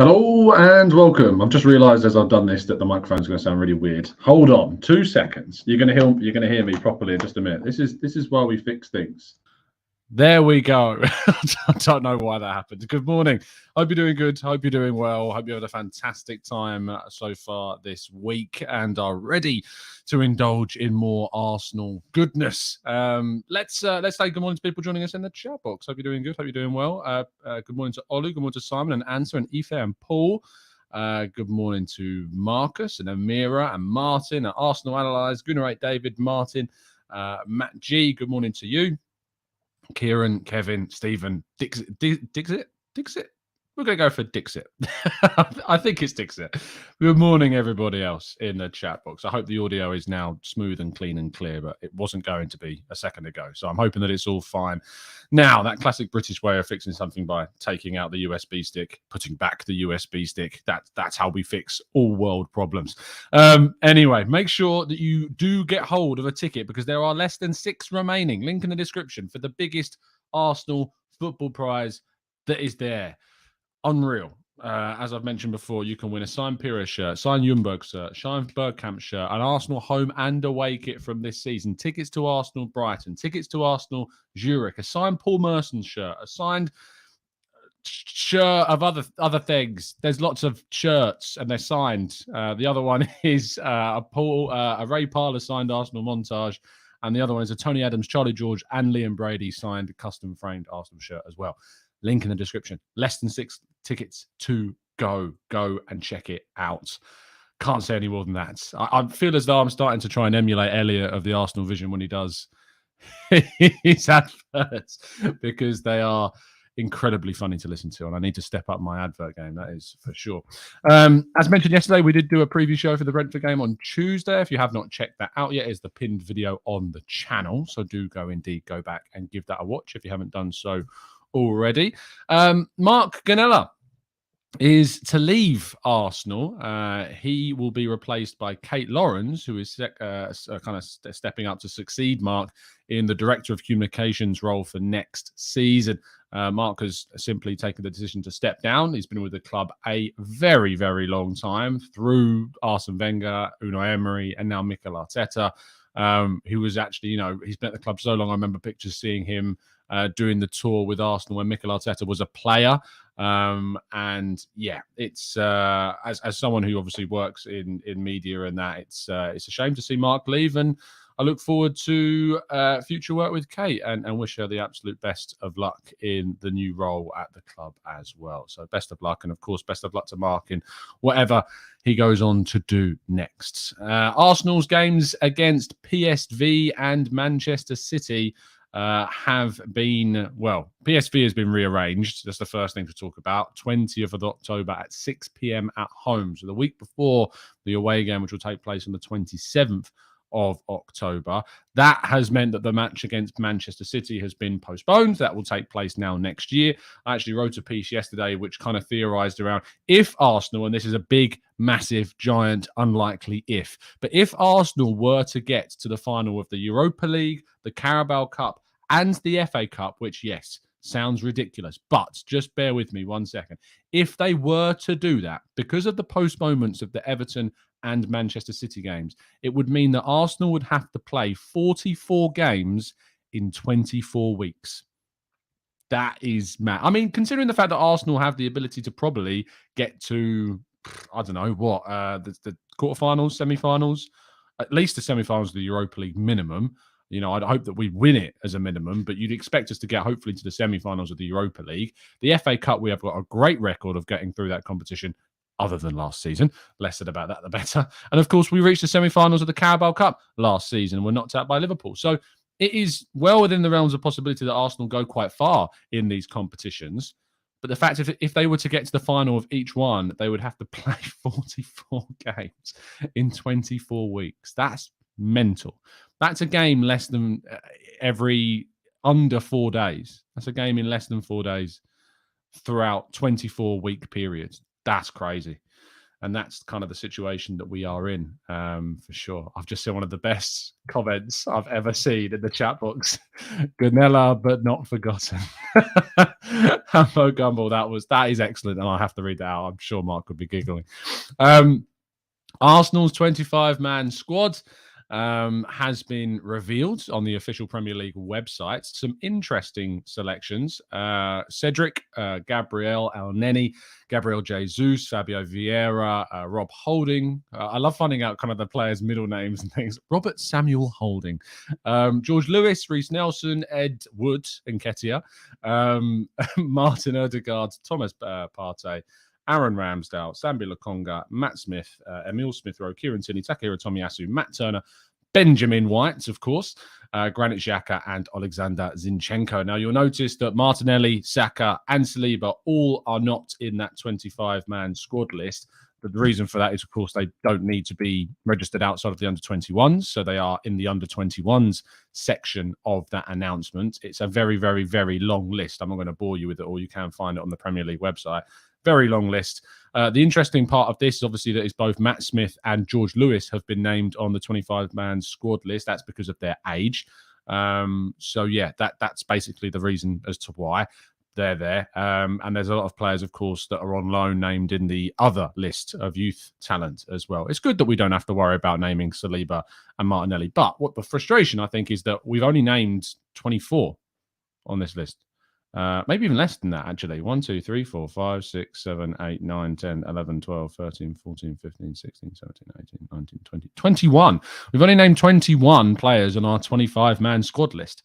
Hello and welcome. I've just realised as I've done this that the microphone's going to sound really weird. Hold on, 2 seconds. You're going to hear me properly in just a minute. This is why we fix things. There we go. I don't know why that happened. Good morning. Hope you're doing good. Hope you're doing well. Hope you had a fantastic time so far this week and are ready to indulge in more Arsenal goodness. Let's say good morning to people joining us in the chat box. Hope you're doing good. Hope you're doing well. Good morning to Olu. Good morning to Simon and Answer and Ife and Paul. Good morning to Marcus and Amira and Martin at Arsenal Analyze. Gooner David, Martin, Matt G. Good morning to you. Kieran, Kevin, Stephen, Dixit. We're going to go for Dixit. I think it's Dixit. Good morning, everybody else in the chat box. I hope the audio is now smooth and clean and clear, but it wasn't going to be a second ago. So I'm hoping that it's all fine. Now, that classic British way of fixing something by taking out the USB stick, putting back the USB stick, that's how we fix all world problems. Anyway, make sure that you do get hold of a ticket because there are less than 6 remaining. Link in the description for the biggest Arsenal football prize that is there. Unreal. As I've mentioned before, you can win a signed Pires shirt, signed Ljungberg shirt, signed Bergkamp shirt, an Arsenal home and away kit from this season, tickets to Arsenal Brighton, tickets to Arsenal Zurich, a signed Paul Merson shirt, a signed shirt of other things. There's lots of shirts and they're signed. The other one is a Ray Parlour signed Arsenal montage, and the other one is a Tony Adams, Charlie George, and Liam Brady signed custom framed Arsenal shirt as well. Link in the description. Less than 6 tickets to go. Go and check it out. Can't say any more than that. I feel as though I'm starting to try and emulate Elliot of the Arsenal Vision when he does his adverts, because they are incredibly funny to listen to, and I need to step up my advert game, that is for sure. As mentioned yesterday, we did do a preview show for the Brentford game on Tuesday. If you have not checked that out yet, it's the pinned video on the channel, so do go back and give that a watch if you haven't done so already. Mark Gonnella is to leave Arsenal. He will be replaced by Kate Lawrence, who is kind of stepping up to succeed Mark in the Director of Communications role for next season. Mark has simply taken the decision to step down. He's been with the club a very, very long time through Arsene Wenger, Unai Emery, and now Mikel Arteta. Who was actually, he's been at the club so long. I remember pictures seeing him doing the tour with Arsenal when Mikel Arteta was a player. And yeah, it's as someone who obviously works in media and that, it's a shame to see Mark leave, and I look forward to future work with Kate and wish her the absolute best of luck in the new role at the club as well. So best of luck, and of course best of luck to Mark in whatever he goes on to do next. Arsenal's games against PSV and Manchester City have been, PSV has been rearranged. That's the first thing to talk about. 20th of October at 6 p.m. at home. So the week before the away game, which will take place on the 27th of October. That has meant that the match against Manchester City has been postponed. That will take place now next year. I actually wrote a piece yesterday which kind of theorized around if Arsenal, and this is a big, massive, giant, unlikely if, but if Arsenal were to get to the final of the Europa League, the Carabao Cup, and the FA Cup, which, yes, sounds ridiculous, but just bear with me 1 second. If they were to do that, because of the postponements of the Everton and Manchester City games, it would mean that Arsenal would have to play 44 games in 24 weeks. That is mad. I mean, considering the fact that Arsenal have the ability to probably get to, I don't know what, the quarterfinals, semi-finals, at least the semi-finals of the Europa League minimum. I'd hope that we win it as a minimum, but you'd expect us to get hopefully to the semi-finals of the Europa League. The FA Cup, we have got a great record of getting through that competition, other than last season. Less said about that, the better. And of course, we reached the semi-finals of the Carabao Cup last season and were knocked out by Liverpool. So it is well within the realms of possibility that Arsenal go quite far in these competitions. But the fact if they were to get to the final of each one, they would have to play 44 games in 24 weeks. That's mental. That's a game less than every under 4 days. That's a game in less than 4 days throughout 24-week periods. That's crazy. And that's kind of the situation that we are in, for sure. I've just seen one of the best comments I've ever seen in the chat box. Gonnella, but not forgotten. Hambo Gumball, that is excellent, and I have to read that out. I'm sure Mark could be giggling. Arsenal's 25-man squad has been revealed on the official Premier League website. Some interesting selections. Cedric, Gabriel Elneny, Gabriel Jesus, Fabio Vieira, Rob Holding. I love finding out kind of the players' middle names and things. Robert Samuel Holding. George Lewis, Reece Nelson, Ed Wood, Nketiah, Martin Odegaard, Thomas Partey, Aaron Ramsdale, Sambi Lokonga, Matt Smith, Emil Smith-Rowe, Kieran Tierney, Takehiro Tomiyasu, Matt Turner, Benjamin White, of course, Granit Xhaka, and Alexander Zinchenko. Now, you'll notice that Martinelli, Saka, and Saliba all are not in that 25-man squad list. But the reason for that is, of course, they don't need to be registered outside of the under-21s. So they are in the under-21s section of that announcement. It's a very, very, very long list. I'm not going to bore you with it all. You can find it on the Premier League website. Very long list. The interesting part of this is obviously that is both Matt Smith and George Lewis have been named on the 25-man squad list. That's because of their age. So, yeah, that's basically the reason as to why they're there. And there's a lot of players, of course, that are on loan named in the other list of youth talent as well. It's good that we don't have to worry about naming Saliba and Martinelli. But what the frustration, I think, is that we've only named 24 on this list. Maybe even less than that, actually. 1, 2, 3, 4, 5, 6, 7, 8, 9, 10, 11, 12, 13, 14, 15, 16, 17, 18, 19, 20, 21. We've only named 21 players on our 25-man squad list.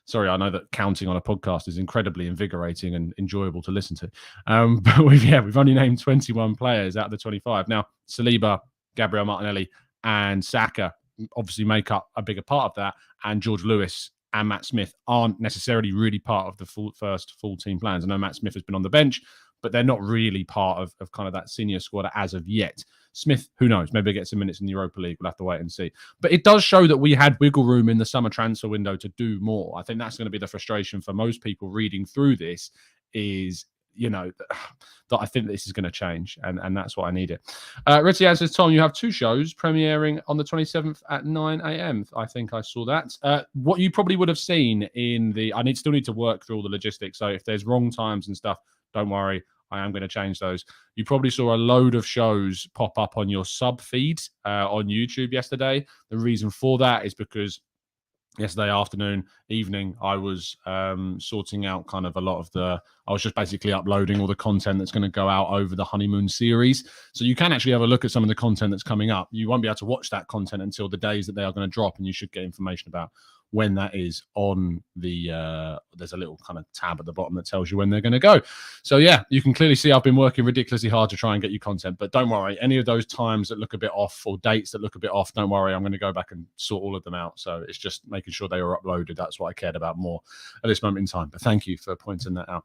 Sorry, I know that counting on a podcast is incredibly invigorating and enjoyable to listen to. But we've only named 21 players out of the 25. Now, Saliba, Gabriel Martinelli, and Saka obviously make up a bigger part of that. And George Lewis and Matt Smith aren't necessarily really part of the first full team plans. I know Matt Smith has been on the bench, but they're not really part of kind of that senior squad as of yet. Smith, who knows? Maybe get some minutes in the Europa League. We'll have to wait and see. But it does show that we had wiggle room in the summer transfer window to do more. I think that's going to be the frustration for most people reading through this is, that I think this is going to change, and that's what I need it. Ritzy says, Tom, you have 2 shows premiering on the 27th at 9 a.m. I think I saw that. What you probably would have seen in I still need to work through all the logistics. So if there's wrong times and stuff, don't worry. I am going to change those. You probably saw a load of shows pop up on your sub feed on YouTube yesterday. The reason for that is because yesterday evening, I was sorting out kind of a lot of I was just basically uploading all the content that's going to go out over the honeymoon series. So you can actually have a look at some of the content that's coming up. You won't be able to watch that content until the days that they are going to drop, and you should get information about when that is on there's a little kind of tab at the bottom that tells you when they're going to go. So yeah, you can clearly see I've been working ridiculously hard to try and get you content, but don't worry, any of those times that look a bit off or dates that look a bit off, don't worry, I'm going to go back and sort all of them out. So it's just making sure they are uploaded. That's what I cared about more at this moment in time, but thank you for pointing that out.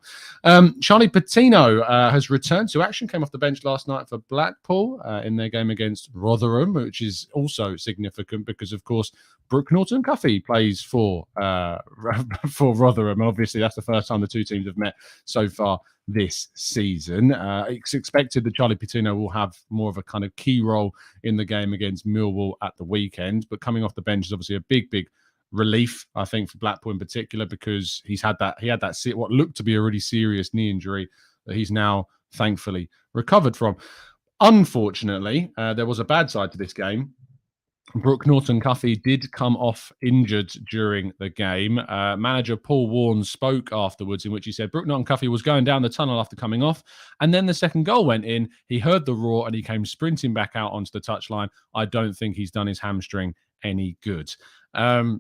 Charlie Patino has returned to action, came off the bench last night for Blackpool in their game against Rotherham, which is also significant because, of course, Brooke Norton-Cuffy plays for Rotherham. And obviously, that's the first time the two teams have met so far this season. It's expected that Charlie Patino will have more of a kind of key role in the game against Millwall at the weekend. But coming off the bench is obviously a big relief, I think, for Blackpool in particular, because he had that what looked to be a really serious knee injury that he's now thankfully recovered from. Unfortunately, there was a bad side to this game. Brooke Norton-Cuffy did come off injured during the game. Manager Paul Warne spoke afterwards, in which he said Brooke Norton-Cuffy was going down the tunnel after coming off, and then the second goal went in. He heard the roar and he came sprinting back out onto the touchline. I don't think he's done his hamstring any good.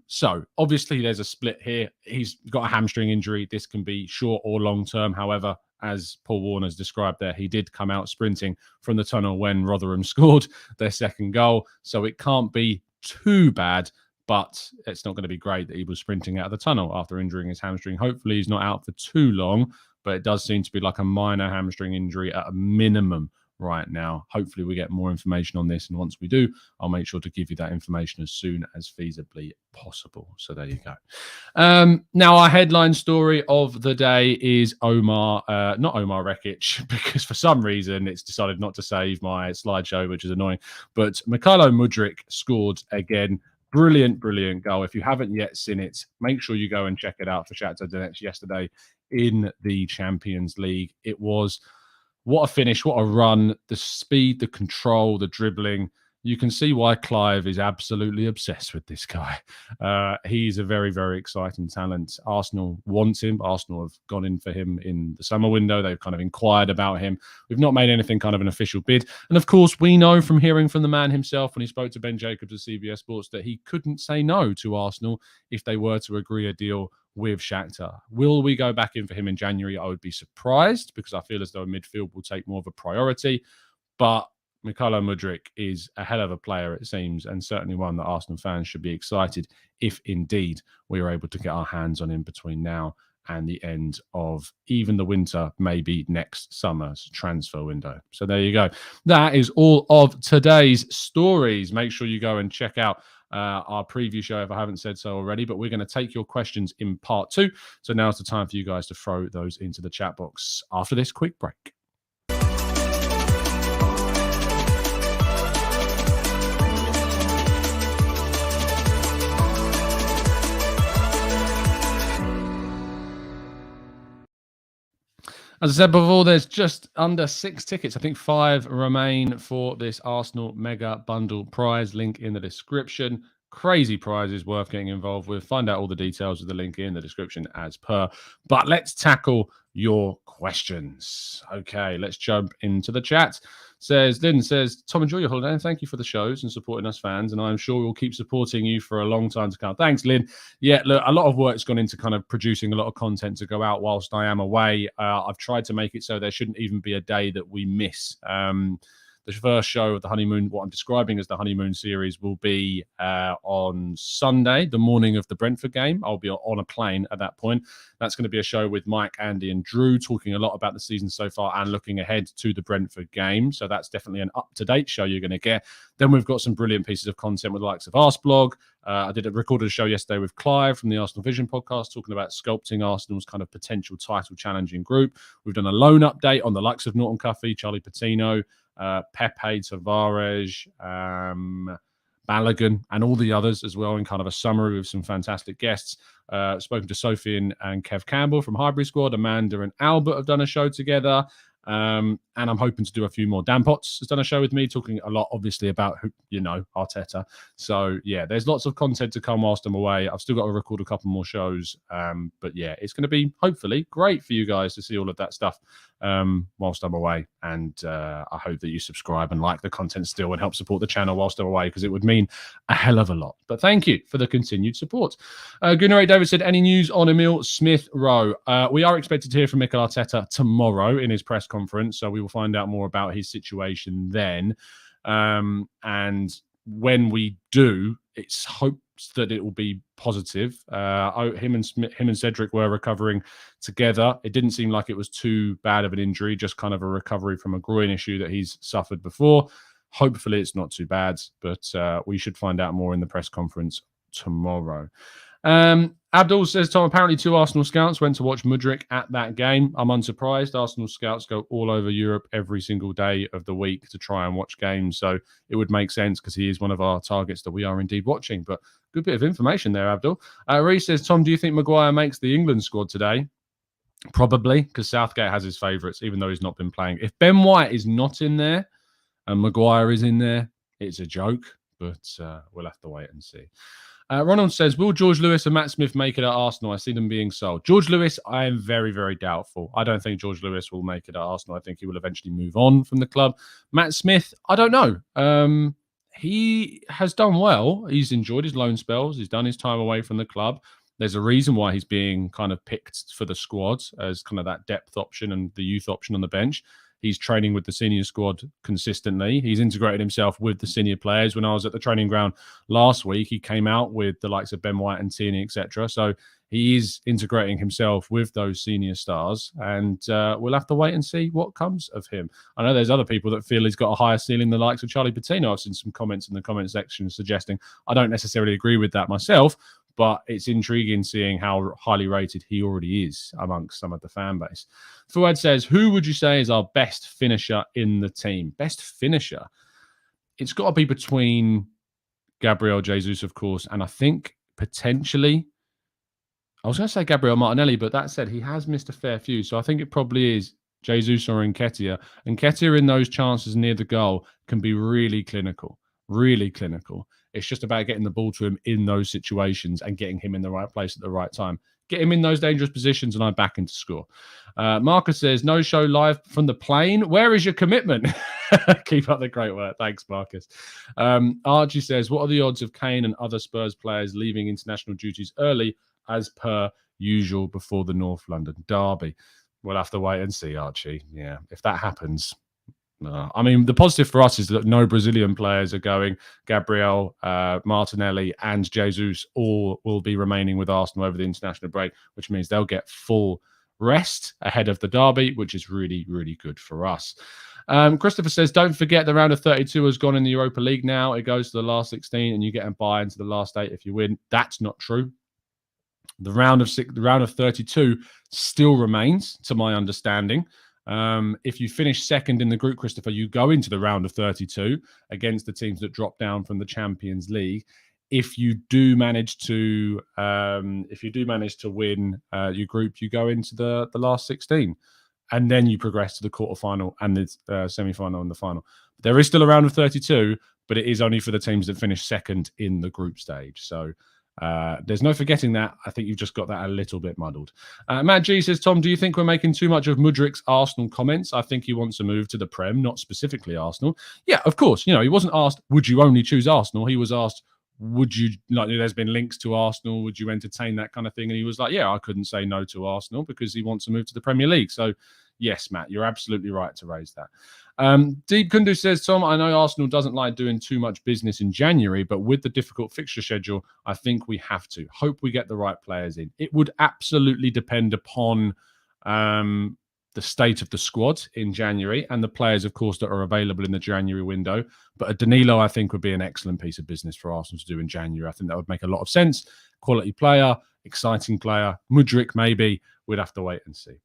So obviously there's a split here. He's got a hamstring injury. This can be short or long term. However, as Paul Warne has described there, he did come out sprinting from the tunnel when Rotherham scored their second goal. So it can't be too bad, but it's not going to be great that he was sprinting out of the tunnel after injuring his hamstring. Hopefully he's not out for too long, but it does seem to be like a minor hamstring injury at a minimum right now. Hopefully we get more information on this, and once we do, I'll make sure to give you that information as soon as feasibly possible. So there you go. Now our headline story of the day is not Omar Rekic, because for some reason it's decided not to save my slideshow, which is annoying, but Mykhaylo Mudryk scored again. Brilliant goal. If you haven't yet seen it, make sure you go and check it out for Shakhtar Donetsk yesterday in the Champions League. It was what a finish, what a run, the speed, the control, the dribbling. You can see why Clive is absolutely obsessed with this guy. He's a very, very exciting talent. Arsenal want him. Arsenal have gone in for him in the summer window. They've kind of inquired about him. We've not made anything kind of an official bid. And of course, we know from hearing from the man himself when he spoke to Ben Jacobs of CBS Sports that he couldn't say no to Arsenal if they were to agree a deal with Shakhtar. Will we go back in for him in January? I would be surprised because I feel as though midfield will take more of a priority. But Mykhaylo Mudryk is a hell of a player, it seems, and certainly one that Arsenal fans should be excited if indeed we are able to get our hands on him between now and the end of even the winter, maybe next summer's transfer window. So there you go. That is all of today's stories. Make sure you go and check out our preview show if I haven't said so already, but we're going to take your questions in part 2. So now's the time for you guys to throw those into the chat box after this quick break. As I said before, there's just under 6 tickets. I think 5 remain for this Arsenal Mega Bundle prize. Link in the description. Crazy prizes worth getting involved with. Find out all the details with the link in the description as per. But let's tackle your questions. Okay, let's jump into the chat. Lynn says, Tom, enjoy your holiday and thank you for the shows and supporting us fans. And I'm sure we'll keep supporting you for a long time to come. Thanks, Lynn. Yeah, look, a lot of work's gone into kind of producing a lot of content to go out whilst I am away. I've tried to make it so there shouldn't even be a day that we miss. The first show of the honeymoon, what I'm describing as the honeymoon series, will be on Sunday, the morning of the Brentford game. I'll be on a plane at that point. That's going to be a show with Mike, Andy, and Drew, talking a lot about the season so far and looking ahead to the Brentford game. So that's definitely an up-to-date show you're going to get. Then we've got some brilliant pieces of content with the likes of Arseblog. I recorded a show yesterday with Clive from the Arsenal Vision podcast, talking about sculpting Arsenal's kind of potential title challenging group. We've done a loan update on the likes of Norton-Cuffy, Charlie Patino, Pepe, Tavares, Balogun, and all the others as well, in kind of a summary with some fantastic guests. Spoken to Sophie and Kev Campbell from Highbury Squad. Amanda and Albert have done a show together. And I'm hoping to do a few more. Dan Potts has done a show with me, talking a lot, obviously, about, Arteta. So, yeah, there's lots of content to come whilst I'm away. I've still got to record a couple more shows. But, yeah, it's going to be, hopefully, great for you guys to see all of that stuff whilst I'm away. And I hope that you subscribe and like the content still and help support the channel whilst I'm away, because it would mean a hell of a lot. But thank you for the continued support. Gooner David said, any news on Emil Smith-Rowe? We are expected to hear from Mikel Arteta tomorrow in his press conference, so we will find out more about his situation then. And when we do, it's hoped that it will be positive. Him and Cedric were recovering together. It didn't seem like it was too bad of an injury, just kind of a recovery from a groin issue that he's suffered before. Hopefully it's not too bad, but we should find out more in the press conference tomorrow. Abdul says, Tom, apparently 2 Arsenal scouts went to watch Mudryk at that game. I'm unsurprised. Arsenal scouts go all over Europe every single day of the week to try and watch games. So it would make sense because he is one of our targets that we are indeed watching. But good bit of information there, Abdul. Reece says, Tom, do you think Maguire makes the England squad today? Probably, because Southgate has his favourites, even though he's not been playing. If Ben White is not in there and Maguire is in there, it's a joke. But we'll have to wait and see. Ronald says, will George Lewis and Matt Smith make it at Arsenal? I see them being sold. George Lewis, I am very, very doubtful. I don't think George Lewis will make it at Arsenal. I think he will eventually move on from the club. Matt Smith, I don't know. He has done well. He's enjoyed his loan spells. He's done his time away from the club. There's a reason why he's being kind of picked for the squad as kind of that depth option and the youth option on the bench. He's training with the senior squad consistently. He's integrated himself with the senior players. When I was at the training ground last week, he came out with the likes of Ben White and Tierney, etc. So he is integrating himself with those senior stars, and we'll have to wait and see what comes of him. I know there's other people that feel he's got a higher ceiling than the likes of Charlie Patino. I've seen some comments in the comment section suggesting I don't necessarily agree with that myself, but it's intriguing seeing how highly rated he already is amongst some of the fan base. Fuad says, who would you say is our best finisher in the team? Best finisher? It's got to be between Gabriel Jesus, of course, and I think potentially I was going to say Gabriel Martinelli, but that said, he has missed a fair few. So I think it probably is Jesus or Nketiah. Nketiah in those chances near the goal can be really clinical, really clinical. It's just about getting the ball to him in those situations and getting him in the right place at the right time. Get him in those dangerous positions and I back him to score. Marcus says, no show live from the plane. Where is your commitment? Keep up the great work. Thanks, Marcus. Archie says, what are the odds of Kane and other Spurs players leaving international duties early as per usual before the North London derby? We'll have to wait and see, Archie. Yeah, if that happens. I mean, the positive for us is that no Brazilian players are going. Gabriel, Martinelli and Jesus all will be remaining with Arsenal over the international break, which means they'll get full rest ahead of the derby, which is really, really good for us. Christopher says, don't forget the round of 32 has gone in the Europa League now. It goes to the last 16 and you get a buy into the last 8 if you win. That's not true. The round of 32 still remains, to my understanding. If you finish second in the group, Christopher, you go into the round of 32 against the teams that drop down from the Champions League. If you do manage to win your group, you go into the last 16, and then you progress to the quarterfinal and the semi-final and the final. There is still a round of 32, but it is only for the teams that finish second in the group stage. So there's no forgetting that. I think you've just got that a little bit muddled. Matt G says, Tom, do you think we're making too much of Mudryk's Arsenal comments? I think he wants to move to the Prem, not specifically Arsenal. Yeah, of course. He wasn't asked, would you only choose Arsenal? He was asked, would you, like, there's been links to Arsenal, would you entertain that kind of thing? And he was like, yeah, I couldn't say no to Arsenal because he wants to move to the Premier League. So yes, Matt, you're absolutely right to raise that. Deep Kundu says, Tom, I know Arsenal doesn't like doing too much business in January, but with the difficult fixture schedule, I think we have to. Hope we get the right players in. It would absolutely depend upon the state of the squad in January and the players, of course, that are available in the January window. But a Danilo, I think, would be an excellent piece of business for Arsenal to do in January. I think that would make a lot of sense. Quality player, exciting player. Mudryk, maybe. We'd have to wait and see.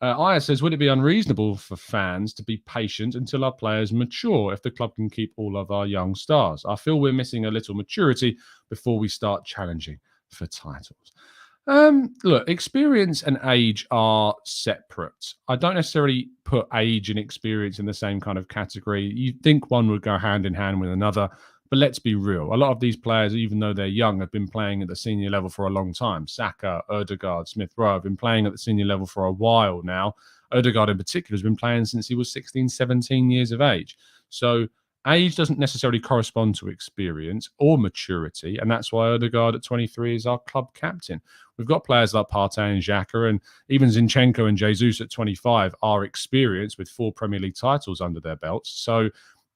Aya says, would it be unreasonable for fans to be patient until our players mature if the club can keep all of our young stars? I feel we're missing a little maturity before we start challenging for titles. Look, experience and age are separate. I don't necessarily put age and experience in the same kind of category. You'd think one would go hand in hand with another, but let's be real. A lot of these players, even though they're young, have been playing at the senior level for a long time. Saka, Ødegaard, Smith-Rowe have been playing at the senior level for a while now. Ødegaard in particular has been playing since he was 16, 17 years of age. So age doesn't necessarily correspond to experience or maturity, and that's why Ødegaard at 23 is our club captain. We've got players like Partey and Xhaka, and even Zinchenko and Jesus at 25 are experienced with 4 Premier League titles under their belts. So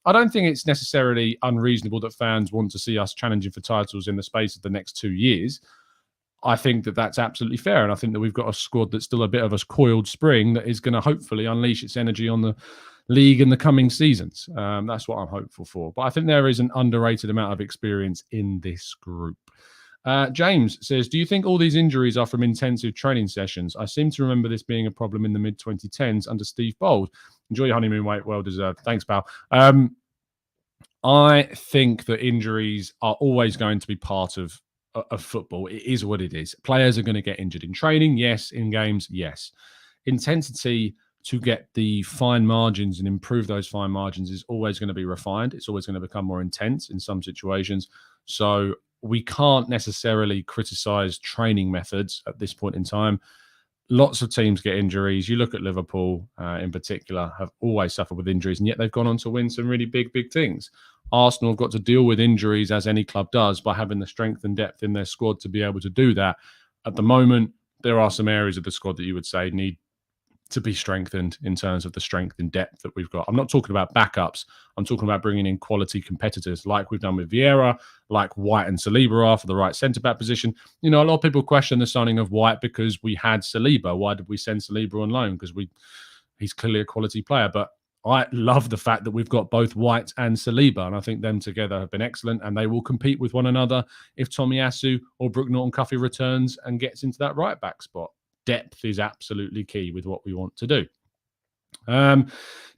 I don't think it's necessarily unreasonable that fans want to see us challenging for titles in the space of the next 2 years. I think that that's absolutely fair, and I think that we've got a squad that's still a bit of a coiled spring that is going to hopefully unleash its energy on the league in the coming seasons. That's what I'm hopeful for. But I think there is an underrated amount of experience in this group. James says, do you think all these injuries are from intensive training sessions? I seem to remember this being a problem in the mid-2010s under Steve Bold. Enjoy your honeymoon, mate. Well deserved. Thanks, pal. I think that injuries are always going to be part of football. It is what it is. Players are going to get injured in training, yes. In games, yes. Intensity to get the fine margins and improve those fine margins is always going to be refined. It's always going to become more intense in some situations. So we can't necessarily criticize training methods at this point in time. Lots of teams get injuries. You look at Liverpool in particular, have always suffered with injuries, and yet they've gone on to win some really big things. Arsenal have got to deal with injuries, as any club does, by having the strength and depth in their squad to be able to do that. At the moment, there are some areas of the squad that you would say need to be strengthened in terms of the strength and depth that we've got. I'm not talking about backups. I'm talking about bringing in quality competitors like we've done with Vieira, like White and Saliba are for the right centre-back position. A lot of people question the signing of White because we had Saliba. Why did we send Saliba on loan? Because he's clearly a quality player. But I love the fact that we've got both White and Saliba, and I think them together have been excellent, and they will compete with one another if Tomiyasu or Brooke Norton-Cuffy returns and gets into that right-back spot. Depth is absolutely key with what we want to do.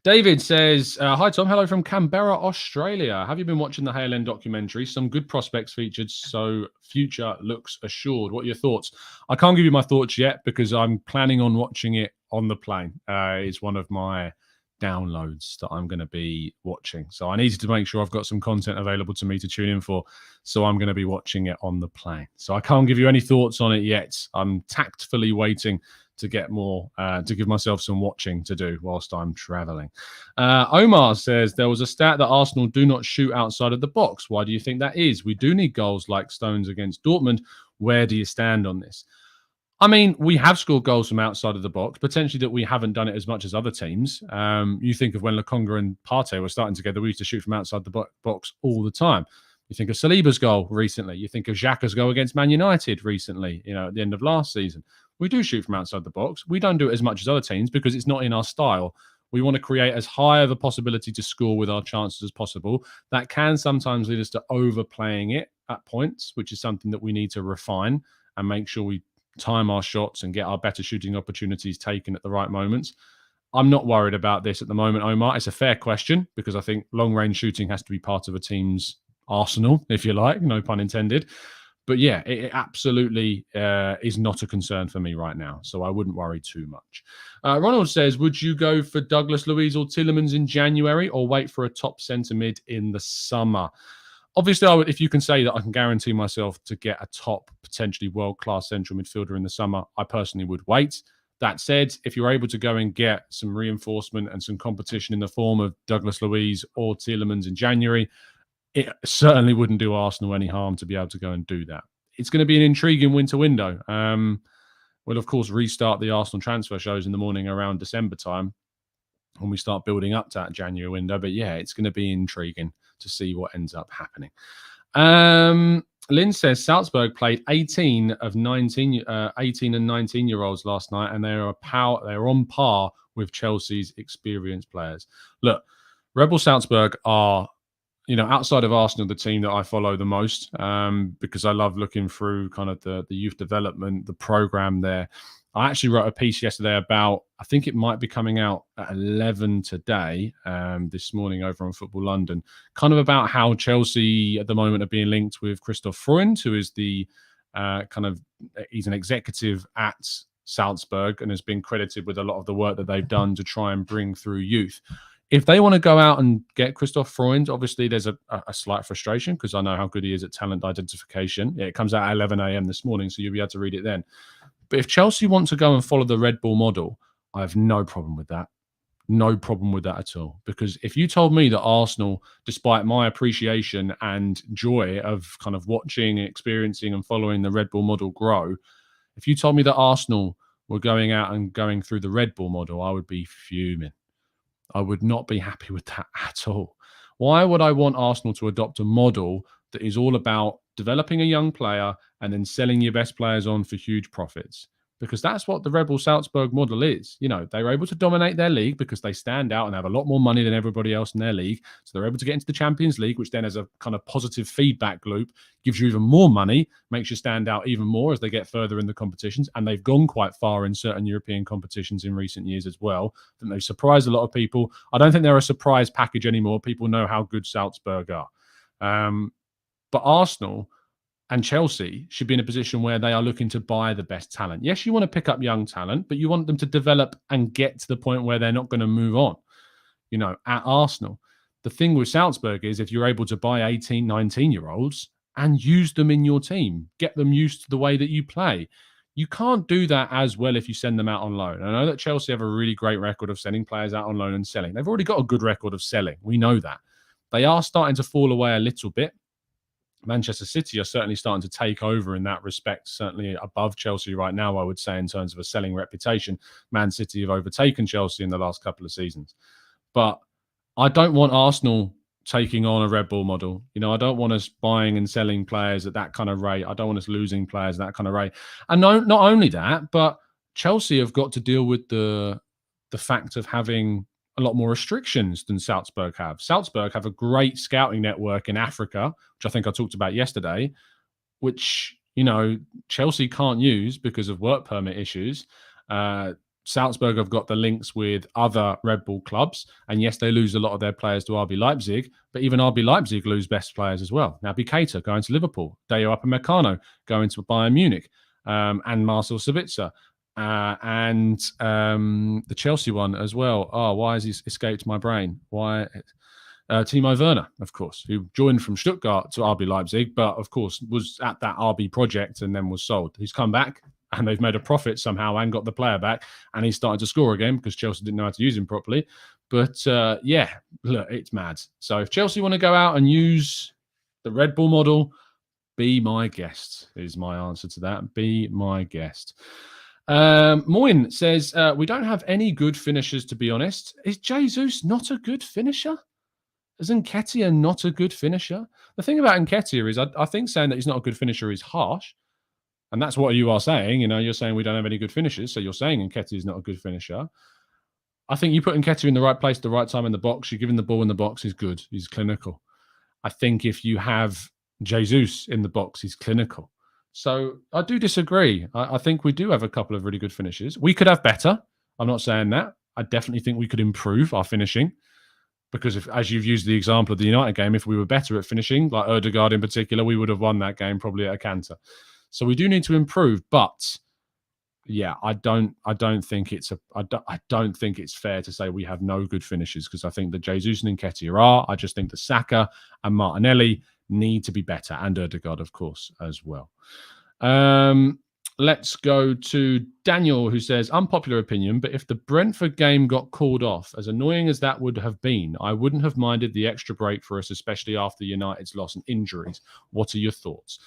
David says, hi, Tom. Hello from Canberra, Australia. Have you been watching the Hale End documentary? Some good prospects featured, so future looks assured. What are your thoughts? I can't give you my thoughts yet because I'm planning on watching it on the plane. It's one of my downloads that I'm going to be watching. So I needed to make sure I've got some content available to me to tune in for. So I'm going to be watching it on the plane. So I can't give you any thoughts on it yet. I'm tactfully waiting to get more, to give myself some watching to do whilst I'm traveling. Omar says, there was a stat that Arsenal do not shoot outside of the box. Why do you think that is? We do need goals like Stones against Dortmund. Where do you stand on this? I mean, we have scored goals from outside of the box, potentially that we haven't done it as much as other teams. You think of when Lokonga and Partey were starting together, we used to shoot from outside the box all the time. You think of Saliba's goal recently. You think of Xhaka's goal against Man United recently, at the end of last season. We do shoot from outside the box. We don't do it as much as other teams because it's not in our style. We want to create as high of a possibility to score with our chances as possible. That can sometimes lead us to overplaying it at points, which is something that we need to refine and make sure we time our shots and get our better shooting opportunities taken at the right moments. I'm not worried about this at the moment, Omar. It's a fair question because I think long-range shooting has to be part of a team's arsenal, if you like, no pun intended. But yeah, it absolutely is not a concern for me right now. So I wouldn't worry too much. Ronald says, would you go for Douglas Luiz or Tielemans in January or wait for a top centre mid in the summer? Obviously, I would, if you can say that I can guarantee myself to get a top, potentially world-class central midfielder in the summer, I personally would wait. That said, if you're able to go and get some reinforcement and some competition in the form of Douglas Luiz or Tielemans in January, it certainly wouldn't do Arsenal any harm to be able to go and do that. It's going to be an intriguing winter window. We'll, of course, restart the Arsenal transfer shows in the morning around December time when we start building up to that January window. But yeah, it's going to be intriguing to see what ends up happening. Lynn says Salzburg played 18 and 19-year-olds last night, and they're on par with Chelsea's experienced players. Look, Rebel Salzburg are, outside of Arsenal, the team that I follow the most, because I love looking through kind of the youth development, the program there. I actually wrote a piece yesterday about, I think it might be coming out at 11 today, this morning over on Football London, kind of about how Chelsea at the moment are being linked with Christoph Freund, who is he's an executive at Salzburg and has been credited with a lot of the work that they've done to try and bring through youth. If they want to go out and get Christoph Freund, obviously there's a slight frustration because I know how good he is at talent identification. Yeah, it comes out at 11 a.m. this morning, so you'll be able to read it then. But if Chelsea want to go and follow the Red Bull model, I have no problem with that. No problem with that at all. Because if you told me that Arsenal, despite my appreciation and joy of kind of watching, experiencing and following the Red Bull model grow, if you told me that Arsenal were going out and going through the Red Bull model, I would be fuming. I would not be happy with that at all. Why would I want Arsenal to adopt a model that is all about developing a young player and then selling your best players on for huge profits? Because that's what the Rebel Salzburg model is. They're able to dominate their league because they stand out and have a lot more money than everybody else in their league. So they're able to get into the Champions League, which then has a kind of positive feedback loop, gives you even more money, makes you stand out even more as they get further in the competitions. And they've gone quite far in certain European competitions in recent years as well. I think they've surprised a lot of people. I don't think they're a surprise package anymore. People know how good Salzburg are. But Arsenal and Chelsea should be in a position where they are looking to buy the best talent. Yes, you want to pick up young talent, but you want them to develop and get to the point where they're not going to move on. At Arsenal, the thing with Salzburg is if you're able to buy 18, 19-year-olds and use them in your team, get them used to the way that you play. You can't do that as well if you send them out on loan. I know that Chelsea have a really great record of sending players out on loan and selling. They've already got a good record of selling. We know that. They are starting to fall away a little bit. Manchester City are certainly starting to take over in that respect, certainly above Chelsea right now, I would say, in terms of a selling reputation. Man City have overtaken Chelsea in the last couple of seasons. But I don't want Arsenal taking on a Red Bull model. I don't want us buying and selling players at that kind of rate. I don't want us losing players at that kind of rate. And not only that, but Chelsea have got to deal with the fact of having a lot more restrictions than Salzburg have. Salzburg have a great scouting network in Africa, which I think I talked about yesterday, which, Chelsea can't use because of work permit issues. Salzburg have got the links with other Red Bull clubs. And yes, they lose a lot of their players to RB Leipzig, but even RB Leipzig lose best players as well. Now, Keita going to Liverpool, Deo Upamecano going to Bayern Munich, and Marcel Sabitzer. And the Chelsea one as well. Oh, why has he escaped my brain? Why? Timo Werner, of course, who joined from Stuttgart to RB Leipzig, but of course was at that RB project and then was sold. He's come back and they've made a profit somehow and got the player back, and he's starting to score again because Chelsea didn't know how to use him properly. But yeah, look, it's mad. So if Chelsea want to go out and use the Red Bull model, be my guest is my answer to that. Be my guest. Moin says, we don't have any good finishers, to be honest. Is Jesus not a good finisher? Is Nketiah not a good finisher? The thing about Nketiah is I think saying that he's not a good finisher is harsh. And that's what you are saying. You know, you're saying we don't have any good finishers. So you're saying Nketiah is not a good finisher. I think you put Nketiah in the right place, the right time in the box. You give him the ball in the box, he's good. He's clinical. I think if you have Jesus in the box, he's clinical. So I do disagree. I think we do have a couple of really good finishers. We could have better. I'm not saying that. I definitely think we could improve our finishing. Because if, as you've used the example of the United game, if we were better at finishing, like Ødegaard in particular, we would have won that game probably at a canter. So we do need to improve, but yeah, I don't think it's fair to say we have no good finishers, because I think that Jesus and Nketiah are. I just think that Saka and Martinelli need to be better, and Ødegaard, of course, as well. Let's go to Daniel, who says, unpopular opinion, but if the Brentford game got called off, as annoying as that would have been, I wouldn't have minded the extra break for us, especially after United's loss and injuries. What are your thoughts?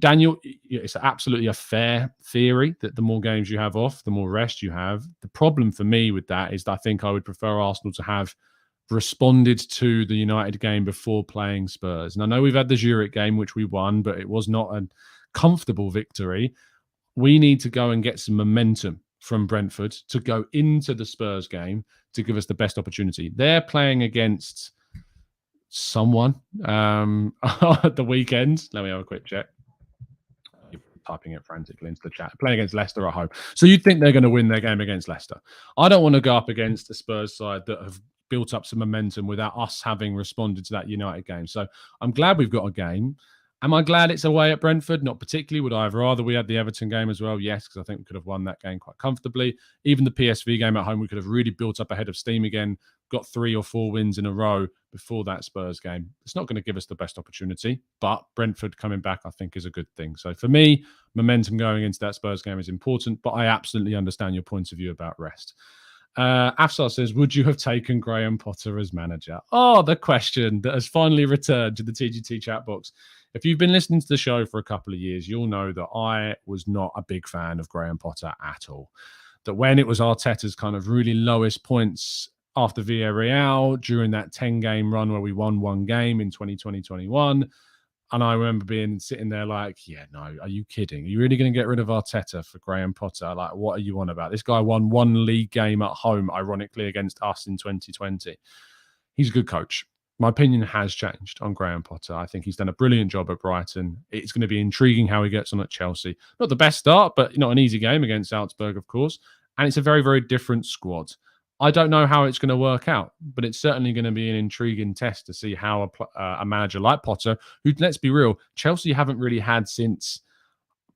Daniel, it's absolutely a fair theory that the more games you have off, the more rest you have. The problem for me with that is that I think I would prefer Arsenal to have responded to the United game before playing Spurs. And I know we've had the Zurich game, which we won, but it was not a comfortable victory. We need to go and get some momentum from Brentford to go into the Spurs game to give us the best opportunity. They're playing against someone at the weekend. Let me have a quick check. You're typing it frantically into the chat. Playing against Leicester at home. So you'd think they're going to win their game against Leicester. I don't want to go up against the Spurs side that have built up some momentum without us having responded to that United game. So I'm glad we've got a game. Am I glad it's away at Brentford? Not particularly. Would I have rather we had the Everton game as well? Yes, because I think we could have won that game quite comfortably. Even the PSV game at home, we could have really built up a head of steam again, got 3 or 4 wins in a row before that Spurs game. It's not going to give us the best opportunity, but Brentford coming back, I think, is a good thing. So for me, momentum going into that Spurs game is important, but I absolutely understand your point of view about rest. Afsar says, would you have taken Graham Potter as manager? Oh, the question that has finally returned to the TGT chat box. If you've been listening to the show for a couple of years, you'll know that I was not a big fan of Graham Potter at all. That when it was Arteta's kind of really lowest points after Villarreal during that 10-game run where we won 1 game in 2020-21, and I remember sitting there like, yeah, no, are you kidding? Are you really going to get rid of Arteta for Graham Potter? Like, what are you on about? This guy won 1 league game at home, ironically, against us in 2020. He's a good coach. My opinion has changed on Graham Potter. I think he's done a brilliant job at Brighton. It's going to be intriguing how he gets on at Chelsea. Not the best start, but not an easy game against Salzburg, of course. And it's a very, very different squad. I don't know how it's going to work out, but it's certainly going to be an intriguing test to see how a manager like Potter, who, let's be real, Chelsea haven't really had since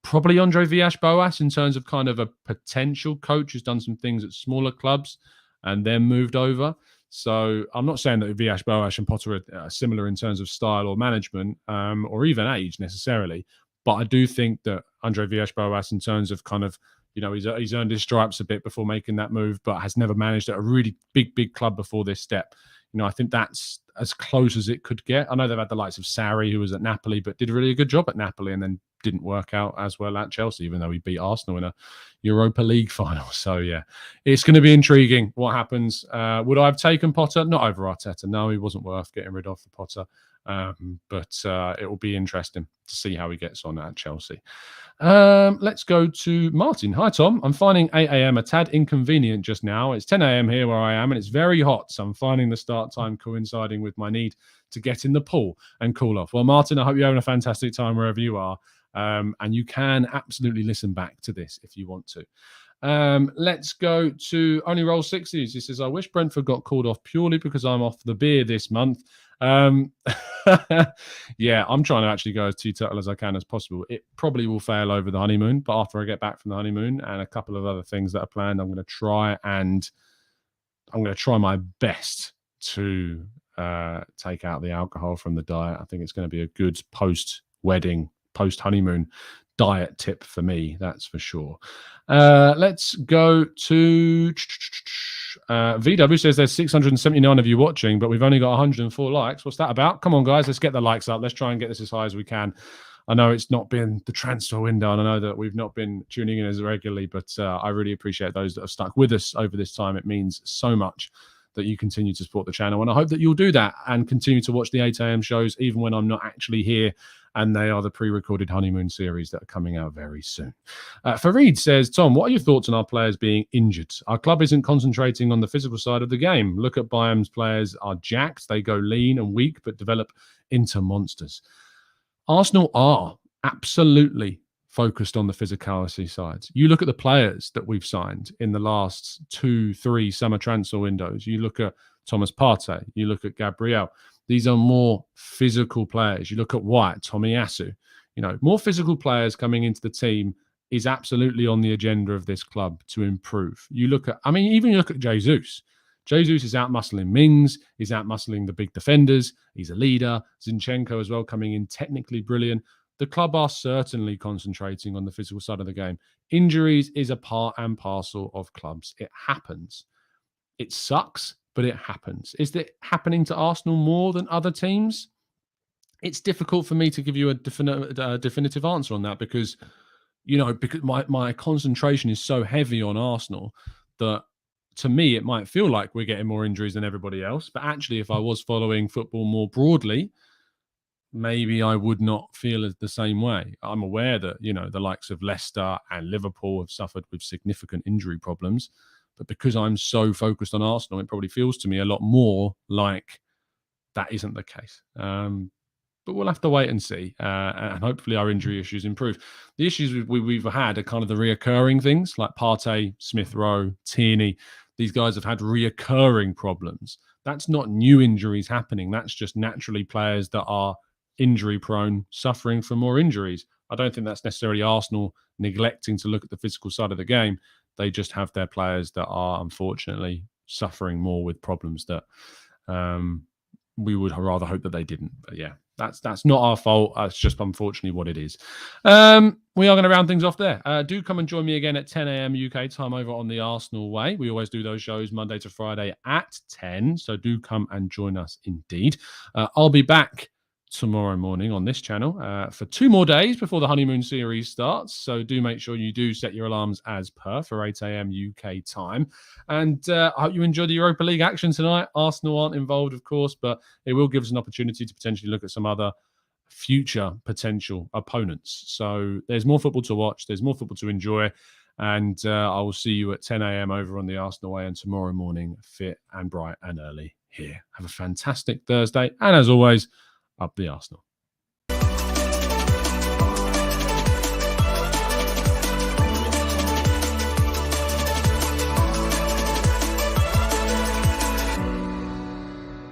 probably Andre Villas-Boas in terms of kind of a potential coach who's done some things at smaller clubs and then moved over. So I'm not saying that Villas-Boas and Potter are similar in terms of style or management or even age necessarily, but I do think that Andre Villas-Boas in terms of kind of, you know, he's earned his stripes a bit before making that move, but has never managed at a really big club before this step. You know, I think that's as close as it could get. I know they've had the likes of Sarri, who was at Napoli, but did a really good job at Napoli and then didn't work out as well at Chelsea, even though he beat Arsenal in a Europa League final. So, yeah, it's going to be intriguing what happens. Would I have taken Potter? Not over Arteta. No, he wasn't worth getting rid of for Potter. But it will be interesting to see how he gets on at Chelsea. Let's go to Martin. Hi, Tom. I'm finding 8 a.m. a tad inconvenient just now. It's 10 a.m. here where I am, and it's very hot. So I'm finding the start time coinciding with my need to get in the pool and cool off. Well, Martin, I hope you're having a fantastic time wherever you are. And you can absolutely listen back to this if you want to. Let's go to Only Roll 60s. He says, I wish Brentford got called off purely because I'm off the beer this month. Yeah, I'm trying to actually go as teetotal as I can as possible. It probably will fail over the honeymoon, but after I get back from the honeymoon and a couple of other things that are planned, I'm going to try my best to take out the alcohol from the diet. I think it's going to be a good post-wedding, post-honeymoon diet tip for me, that's for sure. Let's go to VW says there's 679 of you watching, but we've only got 104 likes. What's that about? Come on, guys, let's get the likes up. Let's try and get this as high as we can. I know it's not been the transfer window, and I know that we've not been tuning in as regularly, but I really appreciate those that have stuck with us over this time. It means so much that you continue to support the channel, and I hope that you'll do that and continue to watch the 8 a.m. shows, even when I'm not actually here, and they are the pre-recorded honeymoon series that are coming out very soon. Fareed says, Tom, what are your thoughts on our players being injured? Our club isn't concentrating on the physical side of the game. Look at Bayern's players are jacked. They go lean and weak, but develop into monsters. Arsenal are absolutely focused on the physicality side. You look at the players that we've signed in the last 2-3 summer transfer windows. You look at Thomas Partey. You look at Gabriel. These are more physical players. You look at White, Tomiyasu. More physical players coming into the team is absolutely on the agenda of this club to improve. You look at Jesus. Jesus is out-muscling Mings. He's out-muscling the big defenders. He's a leader. Zinchenko as well coming in technically brilliant. The club are certainly concentrating on the physical side of the game. Injuries is a part and parcel of clubs. It happens. It sucks, but it happens. Is it happening to Arsenal more than other teams? It's difficult for me to give you a definitive answer on that because my concentration is so heavy on Arsenal that to me, it might feel like we're getting more injuries than everybody else. But actually, if I was following football more broadly, maybe I would not feel the same way. I'm aware that, the likes of Leicester and Liverpool have suffered with significant injury problems. But because I'm so focused on Arsenal, it probably feels to me a lot more like that isn't the case. But we'll have to wait and see. And hopefully our injury issues improve. The issues we've had are kind of the reoccurring things like Partey, Smith Rowe, Tierney. These guys have had reoccurring problems. That's not new injuries happening. That's just naturally players that are injury prone, suffering from more injuries. I don't think that's necessarily Arsenal neglecting to look at the physical side of the game. They just have their players that are unfortunately suffering more with problems that we would rather hope that they didn't. But yeah, that's not our fault. That's just unfortunately what it is. We are going to round things off there. Do come and join me again at 10 a.m. UK time over on the Arsenal Way. We always do those shows Monday to Friday at 10. So do come and join us indeed. I'll be back tomorrow morning on this channel for 2 more days before the honeymoon series starts. So do make sure you do set your alarms as per for 8 a.m. UK time. And I hope you enjoy the Europa League action tonight. Arsenal aren't involved, of course, but it will give us an opportunity to potentially look at some other future potential opponents. So there's more football to watch. There's more football to enjoy. And I will see you at 10 a.m. over on the Arsenal Way and tomorrow morning, fit and bright and early here. Have a fantastic Thursday. And as always, up the Arsenal.